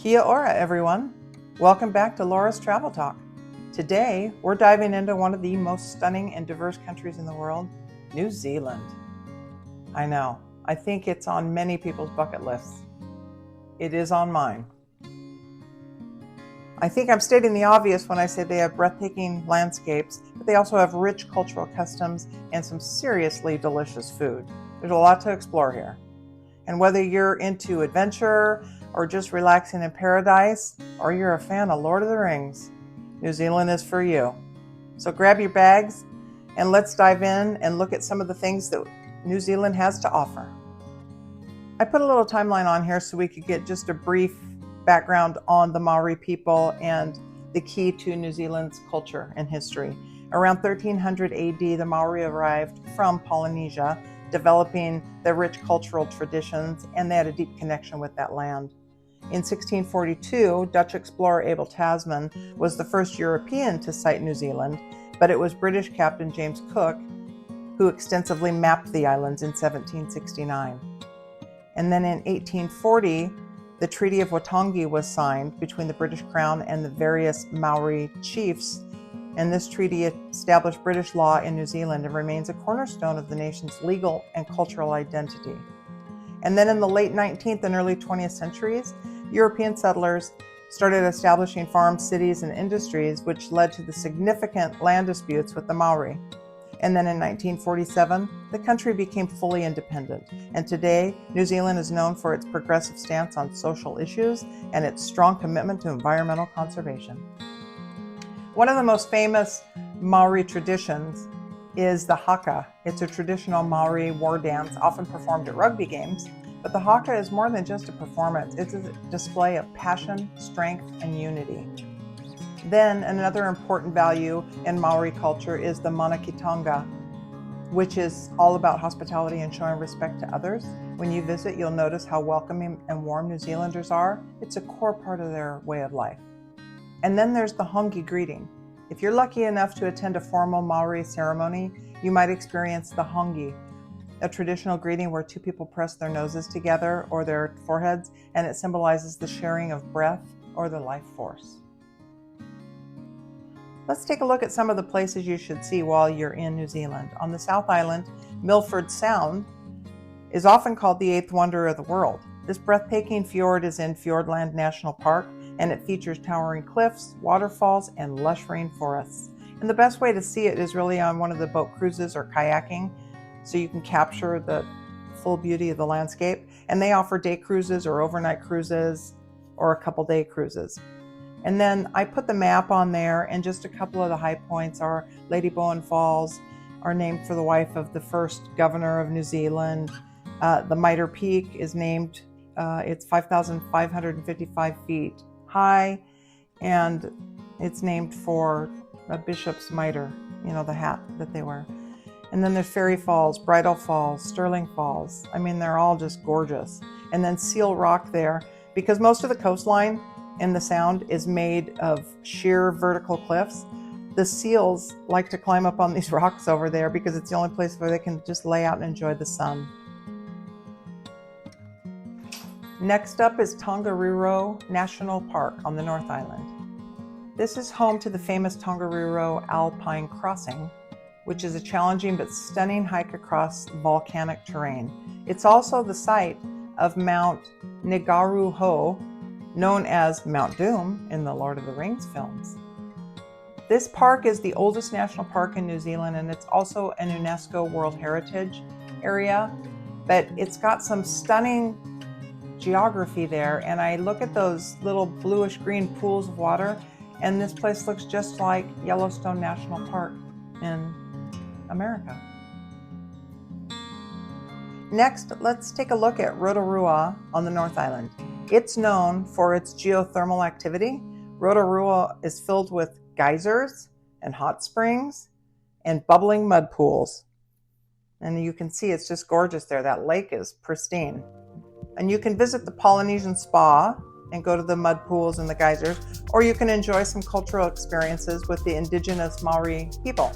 Kia ora, everyone. Welcome back to Laura's Travel Talk. Today, we're diving into one of the most stunning and diverse countries in the world, New Zealand. I know, I think it's on many people's bucket lists. It is on mine. I think I'm stating the obvious when I say they have breathtaking landscapes, but they also have rich cultural customs and some seriously delicious food. There's a lot to explore here. And whether you're into adventure or just relaxing in paradise, or you're a fan of Lord of the Rings, New Zealand is for you. So grab your bags and let's dive in and look at some of the things that New Zealand has to offer. I put a little timeline on here so we could get just a brief background on the Maori people and the key to New Zealand's culture and history. Around 1300 AD, the Maori arrived from Polynesia, developing their rich cultural traditions, and they had a deep connection with that land. In 1642, Dutch explorer Abel Tasman was the first European to sight New Zealand, but it was British Captain James Cook who extensively mapped the islands in 1769. And then in 1840, the Treaty of Waitangi was signed between the British Crown and the various Maori chiefs, and this treaty established British law in New Zealand and remains a cornerstone of the nation's legal and cultural identity. And then in the late 19th and early 20th centuries, European settlers started establishing farms, cities, and industries, which led to the significant land disputes with the Maori. And then in 1947, the country became fully independent. And today, New Zealand is known for its progressive stance on social issues and its strong commitment to environmental conservation. One of the most famous Maori traditions is the haka. It's a traditional Maori war dance often performed at rugby games, but the haka is more than just a performance. It's a display of passion, strength, and unity. Then another important value in Maori culture is the manakitanga, which is all about hospitality and showing respect to others. When you visit, you'll notice how welcoming and warm New Zealanders are. It's a core part of their way of life. And then there's the hongi greeting. If you're lucky enough to attend a formal Maori ceremony, you might experience the hongi, a traditional greeting where two people press their noses together or their foreheads, and it symbolizes the sharing of breath or the life force. Let's take a look at some of the places you should see while you're in New Zealand. On the South Island, Milfordsound is often called the eighth wonder of the world. This breathtaking fjord is in Fiordland National Park, and it features towering cliffs, waterfalls, and lush rainforests. And the best way to see it is really on one of the boat cruises or kayaking, so you can capture the full beauty of the landscape. And they offer day cruises or overnight cruises or a couple day cruises. And then I put the map on there, and just a couple of the high points are Lady Bowen Falls, are named for the wife of the first governor of New Zealand. The Mitre Peak is named, it's 5,555 feet high, and it's named for a bishop's mitre, the hat that they wear. And then there's Fairy Falls, Bridal Falls, Sterling Falls. I mean, they're all just gorgeous. And then Seal Rock there, because most of the coastline in the Sound is made of sheer vertical cliffs. The seals like to climb up on these rocks over there because it's the only place where they can just lay out and enjoy the sun. Next up is Tongarironationalpark on the North Island. This is home to the famous Tongariro Alpine Crossing, which is a challenging but stunning hike across volcanic terrain. It's also the site of Mount Negaruho, known as Mount Doom in the Lord of the Rings films. This park is the oldest national park in New Zealand, and it's also an UNESCO World Heritage area, but it's got some stunning geography there. And I look at those little bluish green pools of water, and this place looks just like Yellowstone National Park in America. Next, let's take a look at Rotorua on the North Island. It's known for its geothermal activity. Rotorua is filled with geysers and hot springs and bubbling mud pools. And you can see it's just gorgeous there. That lake is pristine. And you can visit the Polynesian spa and go to the mud pools and the geysers, or you can enjoy some cultural experiences with the indigenous Maori people.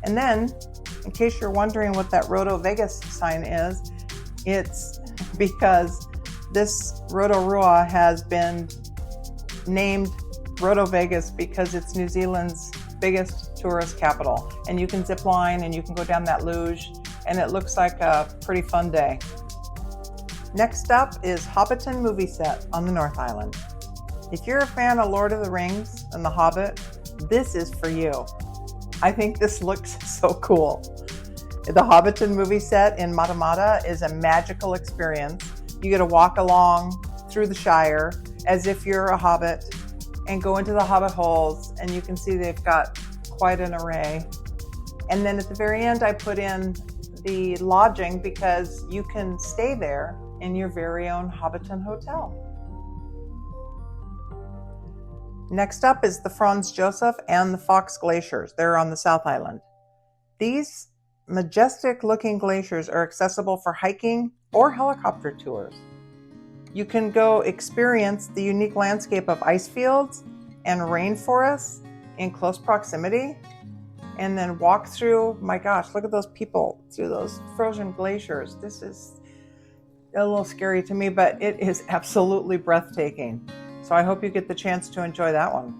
And then, in case you're wondering what that Roto Vegas sign is, it's because This rotorua has been named Roto Vegas because it's New Zealand's biggest tourist capital. And you can zip line and you can go down that luge, and it looks like a pretty fun day. Next up is Hobbitonmovieset on the North Island. If you're a fan of Lord of the Rings and The Hobbit, this is for you. I think this looks so cool. The Hobbitonmovieset in Matamata is a magical experience. You get to walk along through the Shire as if you're a hobbit and go into the hobbit holes, and you can see they've got quite an array. And then at the very end, I put in the lodging because you can stay there in your very own Hobbiton hotel. Next up is the Franz Josef and the Fox Glaciers. They're on the South Island. These majestic looking glaciers are accessible for hiking or helicopter tours. You can go experience the unique landscape of ice fields and rainforests in close proximity, and then walk through, my gosh, look at those people through those frozen glaciers. This is a little scary to me, but it is absolutely breathtaking. So I hope you get the chance to enjoy that one.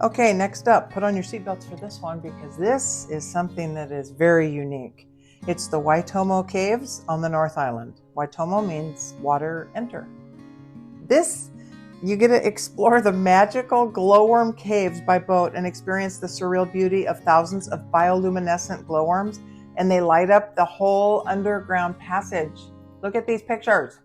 Okay, next up, put on your seatbelts for this one because this is something that is very unique. It's the Waitomo Caves on the North Island. Waitomo means water enter. You get to explore the magical glowworm caves by boat and experience the surreal beauty of thousands of bioluminescent glowworms, and they light up the whole underground passage. Look at these pictures.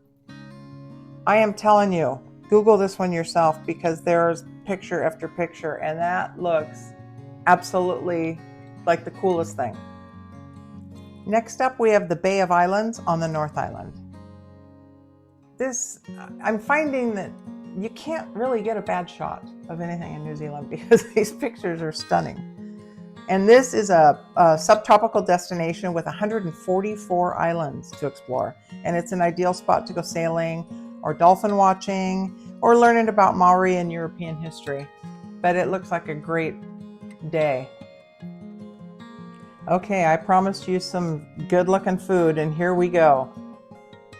I am telling you, Google this one yourself because there's picture after picture, and that looks absolutely like the coolest thing. Next up, we have the Bay of Islands on the North Island. I'm finding that you can't really get a bad shot of anything in New Zealand because these pictures are stunning. And this is a subtropical destination with 144 islands to explore. And it's an ideal spot to go sailing or dolphin watching or learning about Maori and European history. But it looks like a great day. Okay, I promised you some good looking food, and here we go.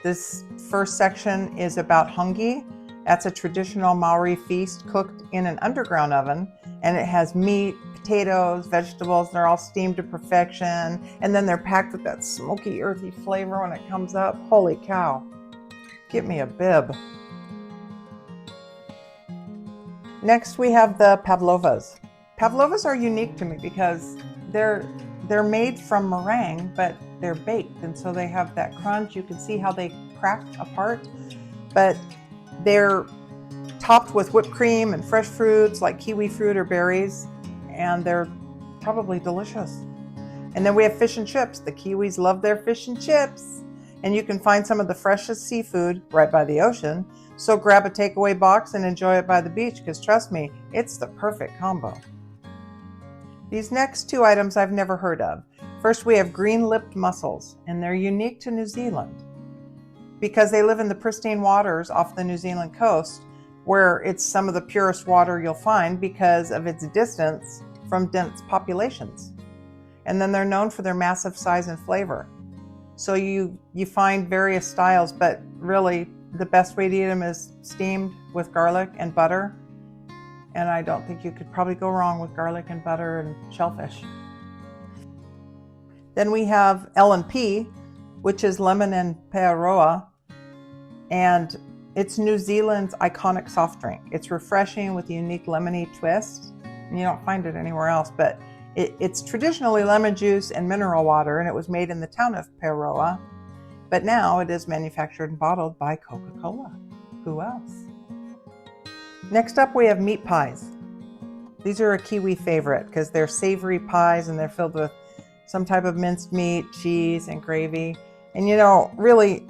This first section is about hungi. That's a traditional Maori feast cooked in an underground oven, and it has meat, potatoes, vegetables. They're all steamed to perfection, and then they're packed with that smoky, earthy flavor when it comes up. Holy cow. Get me a bib. Next, we have the pavlovas. Pavlovas are unique to me because they're made from meringue, but they're baked, and so they have that crunch. You can see how they crack apart, but they're topped with whipped cream and fresh fruits like kiwi fruit or berries, and they're probably delicious. And then we have fish and chips. The Kiwis love their fish and chips, and you can find some of the freshest seafood right by the ocean. So grab a takeaway box and enjoy it by the beach, because trust me, it's the perfect combo. These next two items I've never heard of. First, we have green-lipped mussels, and they're unique to New Zealand because they live in the pristine waters off the New Zealand coast, where it's some of the purest water you'll find because of its distance from dense populations. And then they're known for their massive size and flavor. So you find various styles, but really the best way to eat them is steamed with garlic and butter. And I don't think you could probably go wrong with garlic and butter and shellfish. Then we have L&P, which is lemon and paeroa, and it's New Zealand's iconic soft drink. It's refreshing with a unique lemony twist, and you don't find it anywhere else, but it's traditionally lemon juice and mineral water, and it was made in the town of Paeroa, but now it is manufactured and bottled by Coca-Cola. Who else? Next up, we have meat pies. These are a Kiwi favorite because they're savory pies and they're filled with some type of minced meat, cheese, and gravy. And really,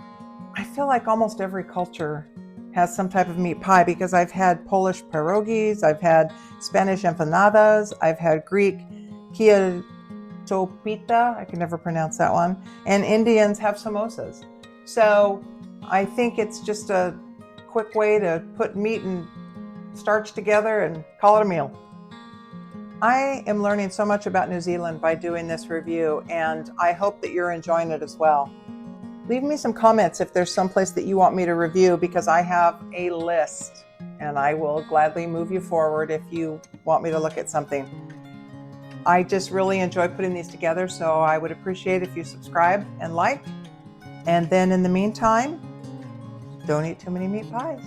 I feel like almost every culture has some type of meat pie because I've had Polish pierogies, I've had Spanish empanadas, I've had Greek kiatopita, I can never pronounce that one, and Indians have samosas. So I think it's just a quick way to put meat and starch together and call it a meal. I am learning so much about New Zealand by doing this review, and I hope that you're enjoying it as well. Leave me some comments if there's some place that you want me to review, because I have a list and I will gladly move you forward if you want me to look at something. I just really enjoy putting these together, so I would appreciate if you subscribe and like. And then in the meantime, don't eat too many meat pies.